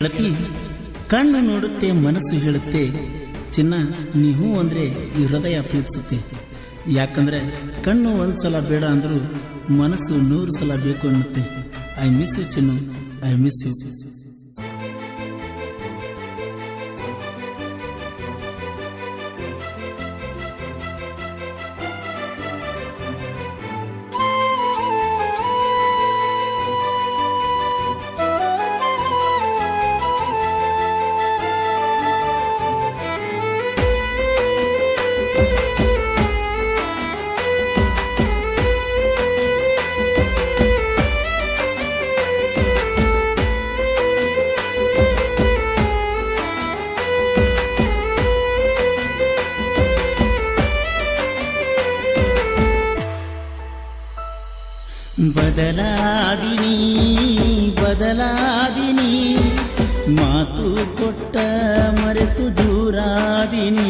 ಗೆಳತಿ ಕಣ್ಣು ನೋಡುತ್ತೆ, ಮನಸ್ಸು ಹೇಳುತ್ತೆ, ಚಿನ್ನ ನೀ ಹೂ ಅಂದ್ರೆ ಈ ಹೃದಯ ಪ್ರೀತಿಸುತ್ತೆ. ಯಾಕಂದ್ರೆ ಕಣ್ಣು ಒಂದ್ಸಲ ಬೇಡ ಅಂದ್ರೂ ಮನಸ್ಸು 100 ಸಲ ಬೇಕು ಅನ್ನುತ್ತೆ. I miss you Chinnu, I miss you. ಬದಲಾದಿನಿ ಬದಲಾದಿನಿ, ಮಾತು ಕೊಟ್ಟ ಮರೆತು ದೂರಾದಿನಿ.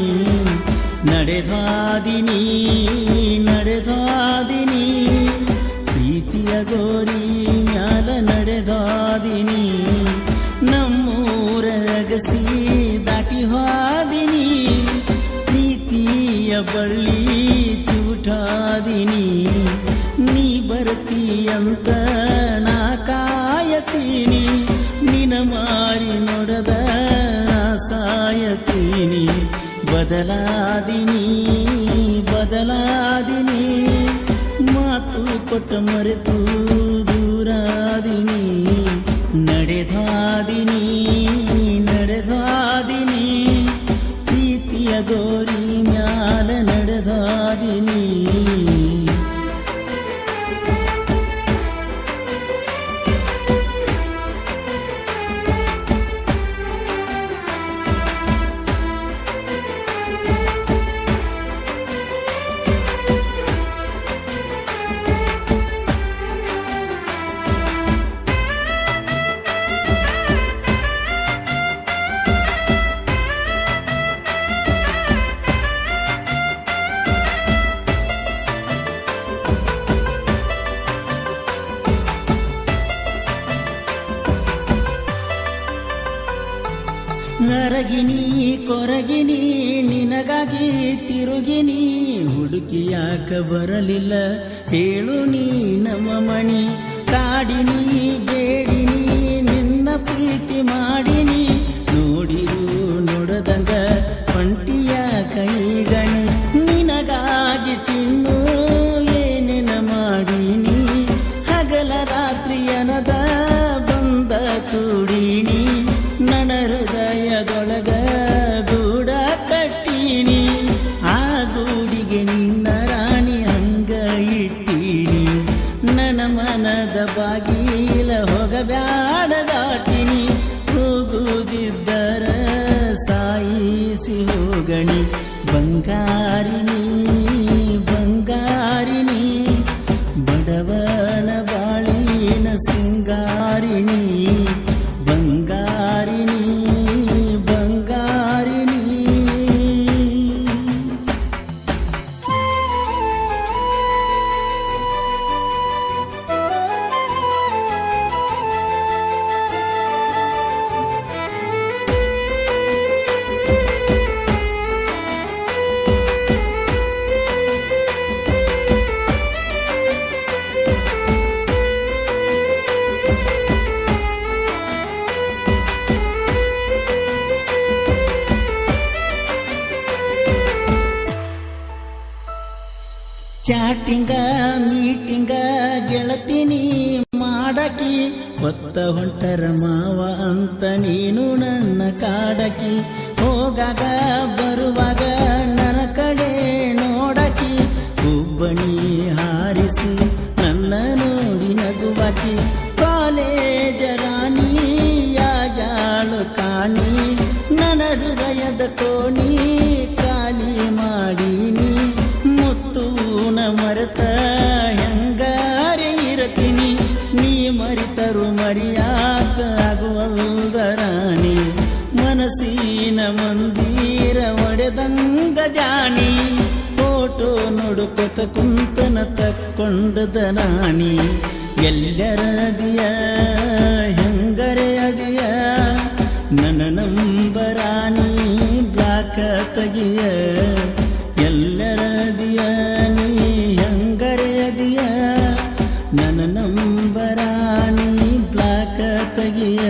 ನಡೆದಾದಿನಿ ನಡೆದಾದಿನಿ, ಪ್ರೀತಿಯ ಗೋರಿ ಮ್ಯಾಲ ನಡೆದಾದಿನಿ. ನಮ್ಮೂರ ಅಗಸಿ ದಾಟಿ ಹೋದಿನಿ, ಪ್ರೀತಿಯ ಬಳ್ಳಿ ಚೂಟಾದಿನಿ. ನೀ ಬರ್ತೀಯಂತ ನಾ ಕಾಯತೀನಿ, ನಿನ ಮಾರಿ ನೋಡದ ಸಾಯತೀನಿ. ಬದಲಾದಿನಿ ಬದಲಾದಿನಿ, ಮಾತು ಕೊಟ್ಟ ಮರೆತು ದೂರಾದಿನಿ. ನಡೆದಾದಿನಿ ನಡೆದಾದಿನಿ, ಪ್ರೀತಿಯ ಗೋರಿ ಮ್ಯಾಲ ನಡೆದಾದಿನಿ. ನರಗಿನಿ ಕೊರಗಿನಿ, ನಿನಗಾಗಿ ತಿರುಗಿನಿ. ಹುಡುಕಿ ಯಾಕ ಬರಲಿಲ್ಲ ಹೇಳು ನೀ ನಮ್ಮ ಮಣಿ. ಕಾಡಿನಿ ಬೇಡಿನಿ ನಿನ್ನ ಪ್ರೀತಿ ಮಾಡಿನಿ, ನೋಡಿರು ನೋಡದಂಗ ಪಂಟಿಯ ಕೈಗಣಿ. ನಿನಗಾಗಿ ಚಿನ್ನು ಏನೇನ ಮಾಡಿನಿ, ಹಗಲ ರಾತ್ರಿ ಅನದ ಬಂದ ಕೂಡಿನಿ. ನನ್ನ ಹೃದಯದೊಳಗ ಗೂಡ ಕಟ್ಟೀನಿ, ಆ ಗೂಡಿಗೆ ನಿನ್ನ ರಾಣಿ ಹಂಗ ಇಟ್ಟೀನಿ. ನನ್ನ ಮನದ ಬಾಗಿಲ ಹೋಗಬ್ಯಾಡ ದಾಟಿನಿ, ಹೋಗುವುದಿದ್ದರ ಸಾಯಿಸಿ ಹೋಗಣಿ. ಬಂಗಾರಿನಿ ಬಂಗಾರಿನಿ, ಬಡವನ ಬಾಳಿನ ಸಿಂಗಾರಿನಿ. ಬಂಗಾರಿನಿ ಬಂಗಾರಿನಿ, ಚಾಟಿಂಗ ಮೀಟಿಂಗ ಗೆಳತಿನಿ ಮಾಡಕಿ. ಹೊತ್ತ ಹೊಂಟರ ಮಾವ ಅಂತ ನೀನು ನನ್ನ ಕಾಡಕಿ. ಹೋಗಾಗ ಬರುವಾಗ ನನ್ನ ಕಡೆ ನೋಡಕಿ, ಹುಬ್ಬಣಿ ಹಾರಿಸಿ ನನ್ನ ನೋಡಿ ನಗುವಾಕಿ. ಕಾಲೇಜ ರಾಣಿ ಯಾಗ್ಯಾಳು ಕಾಣಿ, ನನ್ನ ಹೃದಯದ ಕೋಣಿ ಖಾಲಿ ಮಾಡೀನಿ. ಮುತ್ತೂನ ಮರೆತ ಹೆಂಗಾರೆ ಇರತೀನಿ, ನೀ ಮರಿತರು ಮರಿಯಾಕ ಆಗುವಲ್ದ ರಾಣಿ. ಮನಸ್ಸಿನ ಮಂದಿರ ಒಡೆದಂಗ ಜಾಣಿ, ಫೋಟೋ ನೋಡುಕೊತ ಕುಂತನ ತಕ್ಕೊಂಡದ ನಾಣಿ. ಎಲ್ಲರ ಅದಿಯ ಹೆಂಗರೆ ಅದಿಯ ನನ್ನ ನಂಬರಾಣಿ ಬ್ಲಾಕ ತೆಗಿಯ ಎಲ್ಲರದಿಯ ನೀ ಹೆಂಗರೆಯದಿಯ ನನ್ನ ನಂಬರಾಣಿ ಬ್ಲಾಕ ತೆಗಿಯ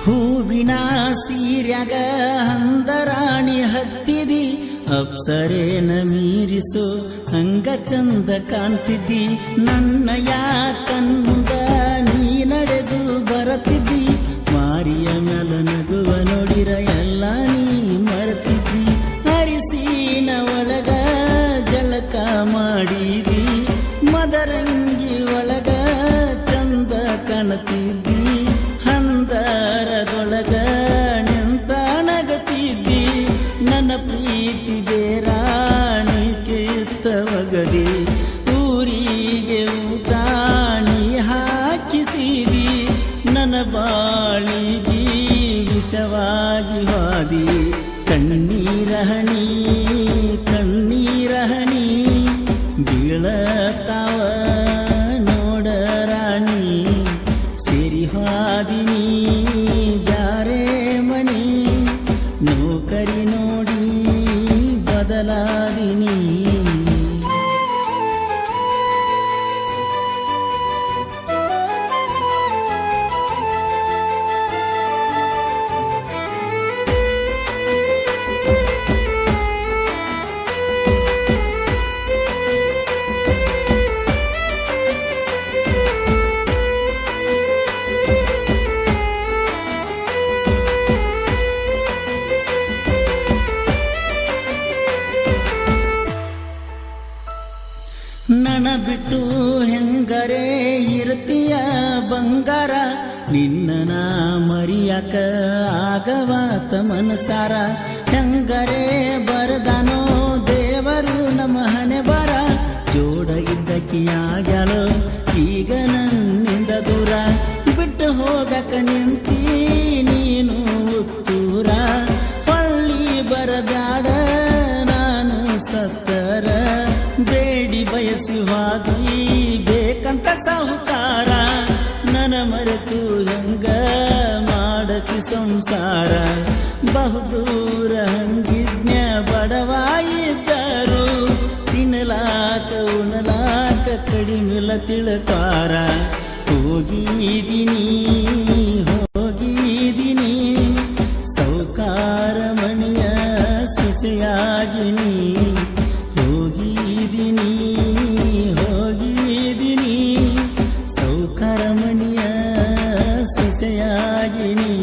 ಹೂವಿನ ಸೀರ್ಯಾಗ ಹಂದರಾಣಿ ಹತ್ತಿದಿ ಅಪ್ಸರೇನ ಮೀರಿಸೋ ಹಂಗ ಚಂದ ಕಾಣ್ತಿದ್ದಿ ನನ್ನಯ ಕಣ್ಮುಂದ ನೀ ನಡೆದು ಬರತಿದ್ದಿ ಮಾರಿಯ ಮ್ಯಾಲ ನಗುವ ನೋಡಿರ ಎಲ್ಲ ನೀ ಮರೆತಿದ್ದಿ ಅರಿಸಿನ ಒಳಗ ಜಳಕ ಮಾಡಿದಿ ಮದರಂಗಿ ಒಳಗ ಚಂದ ಕಾಣತಿದ್ದಿ ಹಂದರದೊಳಗ ನಿಂತಾಣಗತಿದ್ದಿ ನನ್ನ ಪ್ರೀತಿ ಬೇರಾಣಿ ಕಿತ್ತವಗದಿ ಊರಿಗೆ ಊಟಾಣಿ ಹಾಕಿಸಿದಿ ನನ್ನ ಬಾಳಿಗೆ ವಿಷವಾಗಿ ಹಾದಿ ಕಣ್ಣೀರಹಣಿ ಕಣ್ಣೀರಹಣಿ ಬೀಳತಾವ ನೋಡರಾಣಿ ಸೇರಿ ಹಾದಿನಿ ಬ್ಯಾರೆ ಮಣಿ ನೌಕರಿ ನೋಡಿ ಬದಲಾದಿನಿ ನನ್ನ ಬಿಟ್ಟು ಹೆಂಗರೆ ಇರ್ತೀಯ ಬಂಗಾರ ನಿನ್ನ ಮರಿಯಾಕ ಆಗವಾತ ಮನಸಾರ ಹೆಂಗರೆ ಬರದಾನೋ ದೇವರು ನಮ್ಮ ಹಣೆ ಬರ ಜೋಡ ಇದ್ದಕ್ಕಿಯಾಗ್ಯಾಳೋ ಈಗ ನನ್ನಿಂದ ದೂರ ಬಿಟ್ಟು ಹೋಗಕ ನಿಂತಿ ನೀನು ಉತ್ತೂರ ಪಳ್ಳಿ ಬರಬ್ಯಾಡ ನಾನು ಸತ್ತರ ಬೇಡಿ ಬಯಸಿ ಹೋಗಿ ಬೇಕಂತ ಸಾಹುಕಾರ ನನ್ನ ಮರೆತು ಹೆಂಗ ಮಾಡತಿ ಸಂಸಾರ ಬಹುದೂರ ಹಂಗಿಜ್ಞ ಬಡವಾಯಿದ್ದರು ತಿನ್ನಲಾಕ ಉಣಲಾಕ ಕಡಿಮಿಲ್ಲ ತಿಳಕಾರ ಹೋಗಿದಿನಿ ಹೋಗಿದಿನಿ ಸೌಕಾರ ಮಣಿಯ ಸೊಸೆಯಾಗಿನಿ ಹೋಗಿದಿನಿ ಹೋಗಿದಿನಿ ಸೌಕಾರ ಮಣಿಯ ಸೊಸೆಯಾಗಿನಿ